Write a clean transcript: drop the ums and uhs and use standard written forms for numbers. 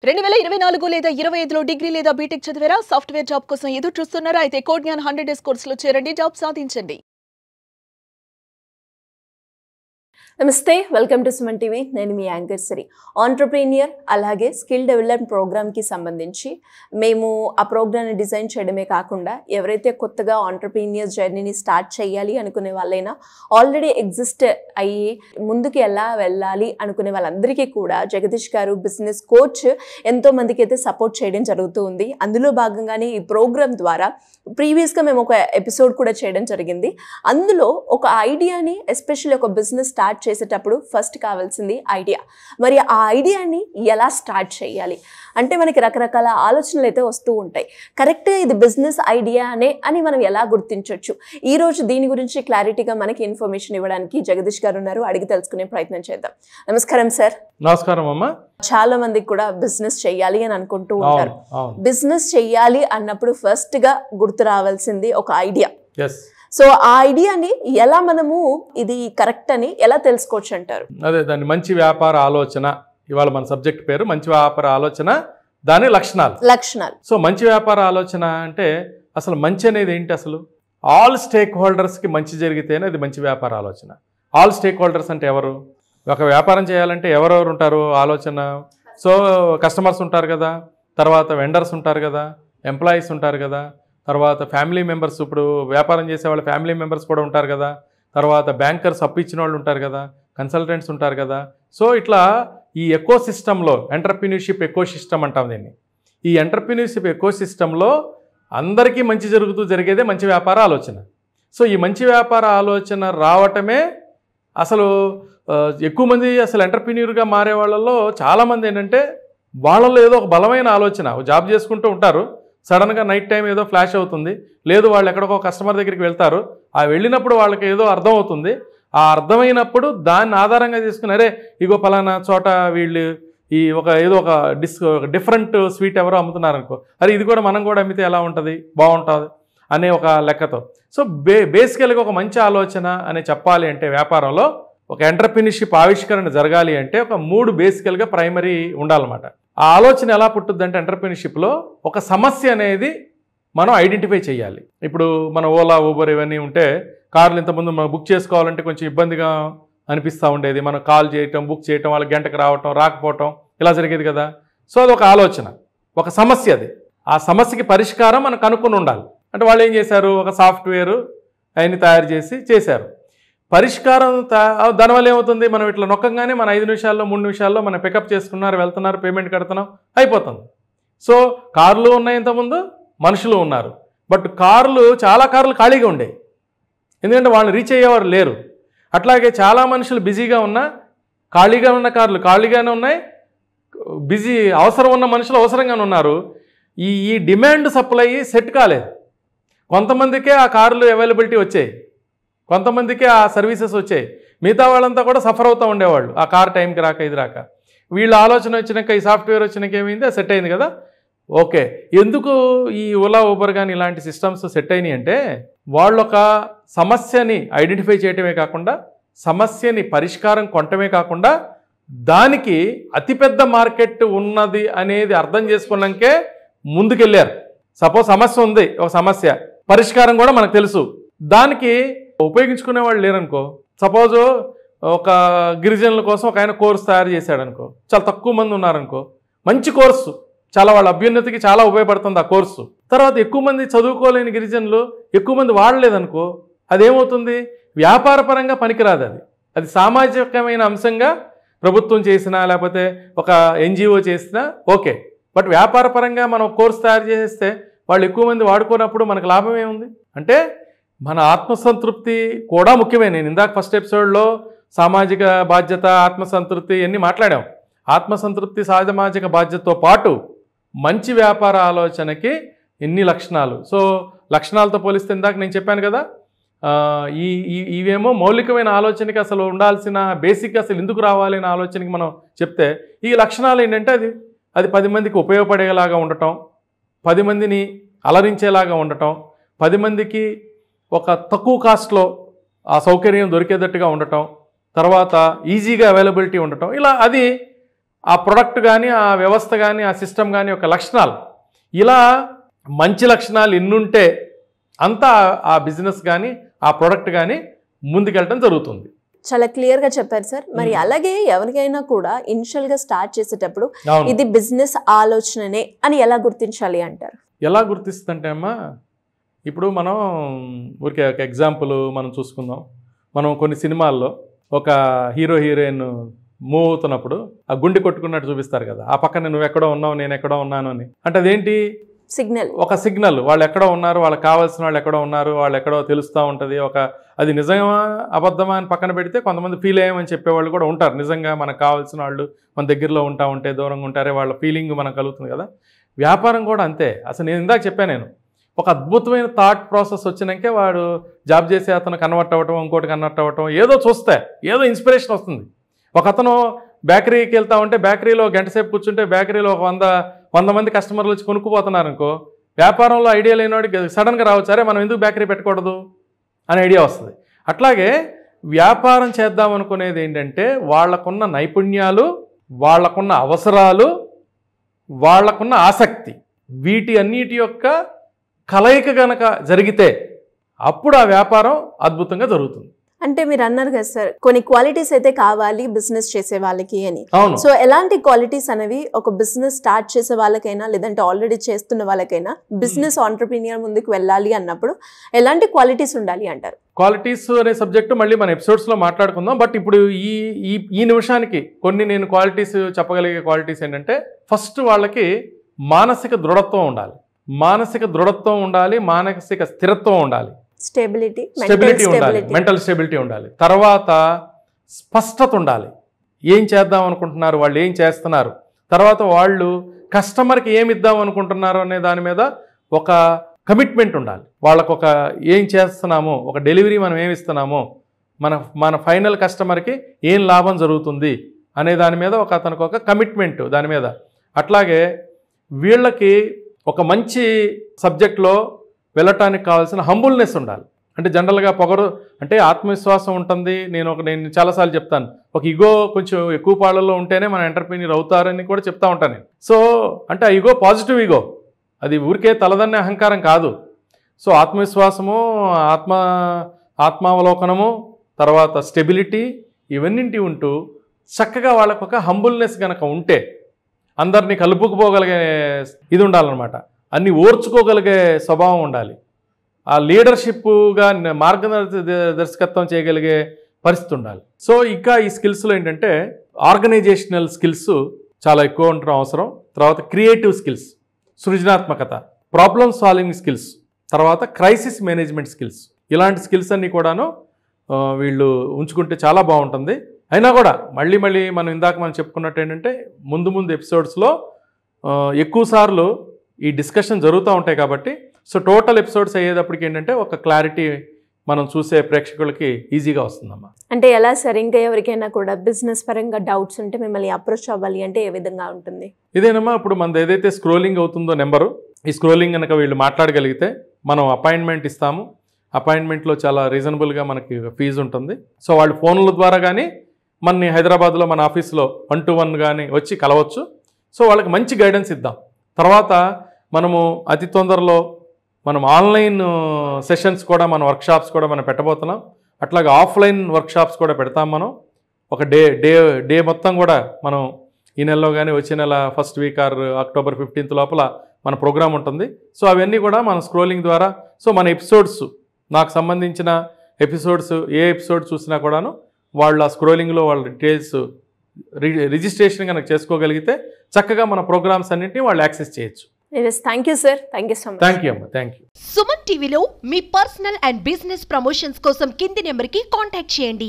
2024 లేదా 25లో డిగ్రీ లేదా బీటెక్ చదివారా? సాఫ్ట్‌వేర్ జాబ్ కోసం ఎదురు చూస్తున్నారా? అయితే కోడ్ జ్ఞాన్ 100 డేస్ కోర్సులో చేరండి, జాబ్ సాధించండి. నమస్తే, వెల్కమ్ టు సుమన్ టీవీ. నేను మీ యాంకర్ సిరి. ఆంటర్‌ప్రెన్యూర్ అలాగే స్కిల్ డెవలప్మెంట్ ప్రోగ్రామ్కి సంబంధించి మేము ఆ ప్రోగ్రామ్ని డిజైన్ చేయడమే కాకుండా ఎవరైతే కొత్తగా ఆంటర్‌ప్రెన్యూర్ జర్నీని స్టార్ట్ చేయాలి అనుకునే వాళ్ళైనా, ఆల్రెడీ ఎగ్జిస్ట్ అయ్యి ముందుకు ఎలా వెళ్ళాలి అనుకునే వాళ్ళందరికీ కూడా జగదీష్ గారు బిజినెస్ కోచ్ ఎంతోమందికి అయితే సపోర్ట్ చేయడం జరుగుతూ ఉంది. అందులో భాగంగానే ఈ ప్రోగ్రామ్ ద్వారా ప్రీవియస్గా మేము ఒక ఎపిసోడ్ కూడా చేయడం జరిగింది. అందులో ఒక ఐడియాని, ఎస్పెషల్లీ ఒక బిజినెస్ స్టార్ట్ చేసేటప్పుడు ఫస్ట్ కావాల్సింది ఐడియా. మరి ఆ ఐడియాని ఎలా స్టార్ట్ చేయాలి అంటే మనకి రకరకాల ఆలోచనలు అయితే వస్తూ ఉంటాయి. కరెక్ట్గా ఇది బిజినెస్ ఐడియానే అని మనం ఎలా గుర్తించవచ్చు? ఈరోజు దీని గురించి క్లారిటీగా మనకి ఇన్ఫర్మేషన్ ఇవ్వడానికి జగదీష్ గారు ఉన్నారు. అడిగి తెలుసుకునే ప్రయత్నం చేద్దాం. నమస్కారం సార్. నమస్కారం అమ్మా. చాలా మందికి కూడా బిజినెస్ చెయ్యాలి అని అనుకుంటూ ఉంటారు. బిజినెస్ చెయ్యాలి అన్నప్పుడు ఫస్ట్ గా గుర్తు రావాల్సింది ఒక ఐడియా. సో ఆ ఐడియాని ఎలా మనము ఇది కరెక్ట్ అని ఎలా తెలుసుకోవచ్చు అంటారు? అదే దాన్ని మంచి వ్యాపార ఆలోచన. ఇవాళ మన సబ్జెక్ట్ పేరు మంచి వ్యాపార ఆలోచన, దాని లక్షణాలు. సో మంచి వ్యాపార ఆలోచన అంటే అసలు మంచి అనేది ఏంటి? అసలు ఆల్ స్టేక్ హోల్డర్స్కి మంచి జరిగితేనే అది మంచి వ్యాపార ఆలోచన. ఆల్ స్టేక్ హోల్డర్స్ అంటే ఎవరు? ఒక వ్యాపారం చేయాలంటే ఎవరెవరు ఉంటారు ఆలోచన? సో కస్టమర్స్ ఉంటారు కదా, తర్వాత వెండర్స్ ఉంటారు కదా, ఎంప్లాయీస్ ఉంటారు కదా, తర్వాత ఫ్యామిలీ మెంబర్స్, ఇప్పుడు వ్యాపారం చేసే వాళ్ళ ఫ్యామిలీ మెంబర్స్ కూడా ఉంటారు కదా, తర్వాత బ్యాంకర్స్ అప్పు ఇచ్చిన వాళ్ళు ఉంటారు కదా, కన్సల్టెంట్స్ ఉంటారు కదా. సో ఇట్లా ఈ ఎకో సిస్టంలో ఎంటర్‌ప్రెన్యూర్‌షిప్ ఎకో సిస్టమ్ అంటాం దీన్ని. ఈ ఎంటర్‌ప్రెన్యూర్‌షిప్ ఎకో సిస్టంలో అందరికీ మంచి జరిగేదే మంచి వ్యాపార ఆలోచన. సో ఈ మంచి వ్యాపార ఆలోచన రావటమే అసలు ఎక్కువ మంది అసలు ఎంటర్‌ప్రెన్యూర్‌గా మారే వాళ్ళలో చాలామంది ఏంటంటే వాళ్ళలో ఏదో ఒక బలమైన ఆలోచన, జాబ్ చేసుకుంటూ ఉంటారు, సడన్గా నైట్ టైం ఏదో ఫ్లాష్ అవుతుంది, లేదు వాళ్ళు ఎక్కడికో కస్టమర్ దగ్గరికి వెళ్తారు, ఆ వెళ్ళినప్పుడు వాళ్ళకి ఏదో అర్థం అవుతుంది. ఆ అర్థమైనప్పుడు దాన్ని ఆధారంగా తీసుకుని అరే ఇగో పలానా చోట వీళ్ళు ఈ ఏదో ఒక డిఫరెంట్ స్వీట్ ఎవరో అమ్ముతున్నారు అనుకో, అరే ఇది కూడా మనం కూడా అమ్మితే ఎలా ఉంటుంది, బాగుంటుంది అనే ఒక లెక్కతో. సో బేసికల్గా ఒక మంచి ఆలోచన అని చెప్పాలి అంటే వ్యాపారంలో ఒక ఎంటర్‌ప్రెన్యూర్‌షిప్ ఆవిష్కరణ జరగాలి అంటే ఒక 3 బేసికల్గా ప్రైమరీ ఉండాలన్నమాట. ఆ ఆలోచన ఎలా పుట్టుద్ది అంటే ఎంటర్‌ప్రెన్యూర్‌షిప్లో ఒక సమస్య అనేది మనం ఐడెంటిఫై చేయాలి. ఇప్పుడు మన ఓలా, ఊబర్ ఇవన్నీ ఉంటే కార్లు ఇంతకుముందు మనం బుక్ చేసుకోవాలంటే కొంచెం ఇబ్బందిగా అనిపిస్తూ ఉండేది. మనం కాల్ చేయటం, బుక్ చేయటం, వాళ్ళ గంటకు రావటం, రాకపోవటం ఇలా జరిగేది కదా. సో అది ఒక ఆలోచన, ఒక సమస్య. అది ఆ సమస్యకి పరిష్కారం మనం కనుక్కొని ఉండాలి. అంటే వాళ్ళు ఏం చేశారు, ఒక సాఫ్ట్వేర్ అవన్నీ తయారు చేశారు. పరిష్కారం దానివల్ల ఏమవుతుంది, మనం ఇట్లా నొక్కగానే మన 5 నిమిషాల్లో 3 నిమిషాల్లో మనం పికప్ చేసుకున్నారు, వెళ్తున్నారు, పేమెంట్ కడుతున్నాం, అయిపోతుంది. సో కార్లు ఉన్నాయి, ఇంతకుముందు మనుషులు ఉన్నారు. బట్ చాలా కార్లు ఖాళీగా ఉండేవి, ఎందుకంటే వాళ్ళు రీచ్ అయ్యేవారు లేరు. అట్లాగే చాలా మనుషులు బిజీగా ఉన్నా, ఖాళీగా ఉన్న కార్లు ఖాళీగానే ఉన్నాయి, అవసరం ఉన్న మనుషులు అవసరంగానే ఉన్నారు. ఈ డిమాండ్ సప్లై సెట్ కాలేదు. కొంతమందికే ఆ కార్లు అవైలబిలిటీ వచ్చాయి, కొంతమందికే ఆ సర్వీసెస్ వచ్చాయి, మిగతా వాళ్ళంతా కూడా సఫర్ అవుతూ ఉండేవాళ్ళు ఆ కార్ టైంకి రాక, ఇది రాక. వీళ్ళ ఆలోచన వచ్చినాక, ఈ సాఫ్ట్వేర్ వచ్చినాక ఏమైంది, సెట్ అయింది కదా. ఓకే, ఎందుకు ఈ ఓలా, ఊబర్ కానీ ఇలాంటి సిస్టమ్స్ సెట్ అయినాయి అంటే వాళ్ళు ఒక సమస్యని ఐడెంటిఫై చేయటమే కాకుండా, సమస్యని పరిష్కారం కొనటమే కాకుండా, దానికి అతిపెద్ద మార్కెట్ ఉన్నది అనేది అర్థం చేసుకున్నాకే ముందుకెళ్ళారు. సపోజ్ సమస్య ఉంది, ఒక సమస్య పరిష్కారం కూడా మనకు తెలుసు, దానికి ఉపయోగించుకునే వాళ్ళు లేరనుకో. సపోజ్ ఒక గిరిజనుల కోసం ఒక ఆయన కోర్సు తయారు చేశాడు అనుకో, చాలా తక్కువ మంది ఉన్నారనుకో, మంచి కోర్సు, చాలా వాళ్ళ అభ్యున్నతికి చాలా ఉపయోగపడుతుంది ఆ కోర్సు. తర్వాత ఎక్కువ మంది చదువుకోలేని గిరిజనులు ఎక్కువ మంది వాడలేదనుకో, అదేమవుతుంది, వ్యాపారపరంగా పనికిరాదు. అది సామాజికమైన అంశంగా ప్రభుత్వం చేసినా లేకపోతే ఒక ఎన్జిఓ చేసినా ఓకే. బట్ వ్యాపారపరంగా మనం కోర్సు తయారు చేస్తే వాళ్ళు ఎక్కువ మంది వాడుకున్నప్పుడు మనకు లాభం ఏముంది అంటే మన ఆత్మసంతృప్తి కూడా ముఖ్యమే. నేను ఇందాక ఫస్ట్ ఎపిసోడ్లో సామాజిక బాధ్యత, ఆత్మసంతృప్తి ఇవన్నీ మాట్లాడాం. ఆత్మసంతృప్తి, సామాజిక బాధ్యతతో పాటు మంచి వ్యాపార ఆలోచనకి ఎన్ని లక్షణాలు. సో లక్షణాలతో పోలిస్తే ఇందాక నేను చెప్పాను కదా, ఇవేమో మౌలికమైన ఆలోచనకి అసలు ఉండాల్సిన బేసిక్, అసలు ఎందుకు రావాలి అనే ఆలోచనకి మనం చెప్తే, ఈ లక్షణాలు ఏంటంటే అది 10 మందికి ఉపయోగపడేలాగా ఉండటం, 10 మందిని అలరించేలాగా ఉండటం, 10 మందికి ఒక తక్కువ కాస్ట్లో ఆ సౌకర్యం దొరికేటట్టుగా ఉండటం, తర్వాత ఈజీగా అవైలబిలిటీ ఉండటం, ఇలా అది ఆ ప్రొడక్ట్ కానీ ఆ వ్యవస్థ కానీ ఆ సిస్టమ్ కానీ ఒక లక్షణాలు, ఇలా మంచి లక్షణాలు ఎన్నుంటే అంతా ఆ బిజినెస్ కానీ ఆ ప్రొడక్ట్ కానీ ముందుకెళ్ళడం జరుగుతుంది. చాలా క్లియర్గా చెప్పారు సార్. మరి అలాగే ఎవరికైనా కూడా ఇనిషియల్గా స్టార్ట్ చేసేటప్పుడు ఇది బిజినెస్ ఆలోచననే అని ఎలా గుర్తించాలి అంటారు? ఎలా గుర్తిస్తుందంటే అమ్మా, ఇప్పుడు మనం ఊరికే ఒక ఎగ్జాంపుల్ మనం చూసుకుందాం. మనం కొన్ని సినిమాల్లో ఒక హీరో హీరోయిన్ మూవ్ అవుతున్నప్పుడు ఆ గుండె కొట్టుకున్నట్టు చూపిస్తారు కదా, ఆ పక్కన నువ్వు ఎక్కడో ఉన్నావు నేను ఎక్కడో ఉన్నాను అని. అంటే అదేంటి? సిగ్నల్. ఒక సిగ్నల్. వాళ్ళు ఎక్కడో ఉన్నారు, వాళ్ళకి కావాల్సిన వాళ్ళు ఎక్కడో ఉన్నారు, వాళ్ళు ఎక్కడో తెలుస్తూ ఉంటుంది. అది నిజమా అబద్ధమా అని పక్కన పెడితే కొంతమంది ఫీల్ అయ్యామని చెప్పేవాళ్ళు కూడా ఉంటారు. నిజంగా మనకు కావాల్సిన వాళ్ళు మన దగ్గరలో ఉంటే దూరంగా ఉంటారే వాళ్ళ ఫీలింగ్ మనకు కలుగుతుంది కదా. వ్యాపారం కూడా అంతే. అసలు నేను ఇందాక చెప్పాను, నేను ఒక అద్భుతమైన థాట్ ప్రాసెస్ వచ్చినాకే వాడు జాబ్ చేసే అతను కన్వర్ట్ అవ్వటం, ఇంకోటి కన్వర్ట్ అవ్వటం, ఏదో చూస్తే ఏదో ఇన్స్పిరేషన్ వస్తుంది. ఒక అతను బేకరీకి వెళ్తా ఉంటే బేకరీలో గంట సేపు కూర్చుంటే బేకరీలో 100 మంది కస్టమర్లు వచ్చి కొనుక్కుపోతున్నారు అనుకో, వ్యాపారంలో ఐడియా లేనివాడికి సడన్గా రావచ్చు, అరే మనం ఎందుకు బేకరీ పెట్టకూడదు అనే ఐడియా వస్తుంది. అట్లాగే వ్యాపారం చేద్దాం అనుకునేది ఏంటంటే వాళ్ళకున్న నైపుణ్యాలు, వాళ్ళకున్న అవసరాలు, వాళ్ళకున్న ఆసక్తి, వీటి అన్నిటి యొక్క కలయిక గనక జరిగితే అప్పుడు ఆ వ్యాపారం అద్భుతంగా జరుగుతుంది. అంటే మీరు అన్నారు కదా సార్, కొన్ని క్వాలిటీస్ అయితే కావాలి బిజినెస్ చేసే వాళ్ళకి అని. అవును. సో ఎలాంటి క్వాలిటీస్ అనేవి ఒక బిజినెస్ స్టార్ట్ చేసే వాళ్ళకైనా లేదంటే ఆల్రెడీ చేస్తున్న వాళ్ళకైనా బిజినెస్ ఆంటర్‌ప్రెన్యూర్ ముందుకు వెళ్ళాలి అన్నప్పుడు ఎలాంటి క్వాలిటీస్ ఉండాలి అంటారు? క్వాలిటీస్ అనే సబ్జెక్టు మళ్ళీ మన ఎపిసోడ్స్లో మాట్లాడుకుందాం. బట్ ఇప్పుడు ఈ నిమిషానికి కొన్ని నేను క్వాలిటీస్ చెప్పగలిగే క్వాలిటీస్ ఏంటంటే, ఫస్ట్ వాళ్ళకి మానసిక దృఢత్వం ఉండాలి, మానసిక స్థిరత్వం ఉండాలి, స్టెబిలిటీ ఉండాలి, మెంటల్ స్టెబిలిటీ ఉండాలి. తర్వాత స్పష్టత ఉండాలి, ఏం చేద్దాం అనుకుంటున్నారు, వాళ్ళు ఏం చేస్తున్నారు, తర్వాత వాళ్ళు కస్టమర్కి ఏమి ఇద్దాం అనుకుంటున్నారు అనే దాని మీద ఒక కమిట్మెంట్ ఉండాలి. వాళ్ళకు ఒక ఏం చేస్తున్నామో, ఒక డెలివరీ మనం ఏమి ఇస్తున్నామో, మన ఫైనల్ కస్టమర్కి ఏం లాభం జరుగుతుంది అనే దాని మీద అతనికి ఒక కమిట్మెంట్ దాని మీద. అట్లాగే వీళ్ళకి ఒక మంచి సబ్జెక్ట్లో వెళ్ళటానికి కావాల్సిన హంబుల్నెస్ ఉండాలి. అంటే జనరల్గా పొగరు అంటే ఆత్మవిశ్వాసం ఉంటుంది. నేను చాలాసార్లు చెప్తాను, ఒక ఈగో కొంచెం ఎక్కువ పాళ్ళలో ఉంటేనే మన ఎంటర్‌ప్రెన్యూర్ అవుతారని కూడా చెప్తా ఉంటాను నేను. సో అంటే ఆ ఈగో పాజిటివ్ ఈగో, అది ఊరికే తలదన్నే అహంకారం కాదు. సో ఆత్మవిశ్వాసము, ఆత్మావలోకనము, తర్వాత స్టెబిలిటీ, ఇవన్నింటి ఉంటూ చక్కగా వాళ్ళకు ఒక హంబుల్నెస్ కనుక ఉంటే, అందరినీ కలుపుకుపోగలిగే ఇది ఉండాలన్నమాట, అన్ని ఓర్చుకోగలిగే స్వభావం ఉండాలి, ఆ లీడర్షిప్గా మార్గదర్శకత్వం చేయగలిగే పరిస్థితి ఉండాలి. సో ఇంకా ఈ స్కిల్స్లో ఏంటంటే ఆర్గనైజేషనల్ స్కిల్స్ చాలా ఎక్కువ ఉండడం అవసరం. తర్వాత క్రియేటివ్ స్కిల్స్, సృజనాత్మకత, ప్రాబ్లమ్ సాల్వింగ్ స్కిల్స్, తర్వాత క్రైసిస్ మేనేజ్మెంట్ స్కిల్స్, ఇలాంటి స్కిల్స్ అన్నీ కూడాను వీళ్ళు ఉంచుకుంటే చాలా బాగుంటుంది. అయినా కూడా మళ్ళీ మనం ఇందాక చెప్పుకున్నట్టు ఏంటంటే ముందు ఎపిసోడ్స్లో ఎక్కువ సార్లు ఈ డిస్కషన్ జరుగుతూ ఉంటాయి కాబట్టి, సో టోటల్ ఎపిసోడ్స్ అయ్యేటప్పటికి ఏంటంటే ఒక క్లారిటీ మనం చూసే ప్రేక్షకులకి ఈజీగా వస్తుందమ్మా. అంటే ఎలా సార్, ఇంకా ఎవరికైనా కూడా బిజినెస్ పరంగా డౌట్స్ ఉంటే మిమ్మల్ని అప్రోచ్ అవ్వాలి అంటే ఏ విధంగా ఉంటుంది? ఇదేనమ్మా, ఇప్పుడు మనది ఏదైతే స్క్రోలింగ్ అవుతుందో నెంబరు, ఈ స్క్రోలింగ్ కనుక వీళ్ళు మాట్లాడగలిగితే మనం అపాయింట్మెంట్ ఇస్తాము. అపాయింట్మెంట్లో చాలా రీజనబుల్గా మనకి ఫీజు ఉంటుంది. సో వాళ్ళు ఫోన్ల ద్వారా కానీ మనని హైదరాబాద్లో మన ఆఫీస్లో 1-to-1 కానీ వచ్చి కలవచ్చు. సో వాళ్ళకి మంచి గైడెన్స్ ఇద్దాం. తర్వాత మనము అతి తొందరలో మనం ఆన్లైన్ సెషన్స్ కూడా, మన వర్క్షాప్స్ కూడా మనం పెట్టబోతున్నాం. అట్లాగే ఆఫ్లైన్ వర్క్షాప్స్ కూడా పెడతాం. మనం ఒక డే మొత్తం కూడా మనం ఈ నెలలో కానీ వచ్చే నెల first week or October 15th లోపల మన ప్రోగ్రామ్ ఉంటుంది. సో అవన్నీ కూడా మన స్క్రోలింగ్ ద్వారా, సో మన ఎపిసోడ్స్, నాకు సంబంధించిన ఎపిసోడ్స్ ఏ ఎపిసోడ్ చూసినా కూడాను వాళ్ళ స్క్రోలింగ్లో వాళ్ళ డీటెయిల్స్ రిజిస్ట్రేషన్ కనుక చేసుకోగలిగితే చక్కగా మన ప్రోగ్రామ్స్ అన్నింటినీ వాళ్ళు యాక్సెస్ చేయొచ్చు. Thank you sir, thank you so much. Thank you అమ్మా, థ్యాంక్ యూ. సుమన్ టీవీలో మీ పర్సనల్ అండ్ బిజినెస్ ప్రమోషన్స్ కోసం కింది నెంబర్కి కాంటాక్ట్ చేయండి.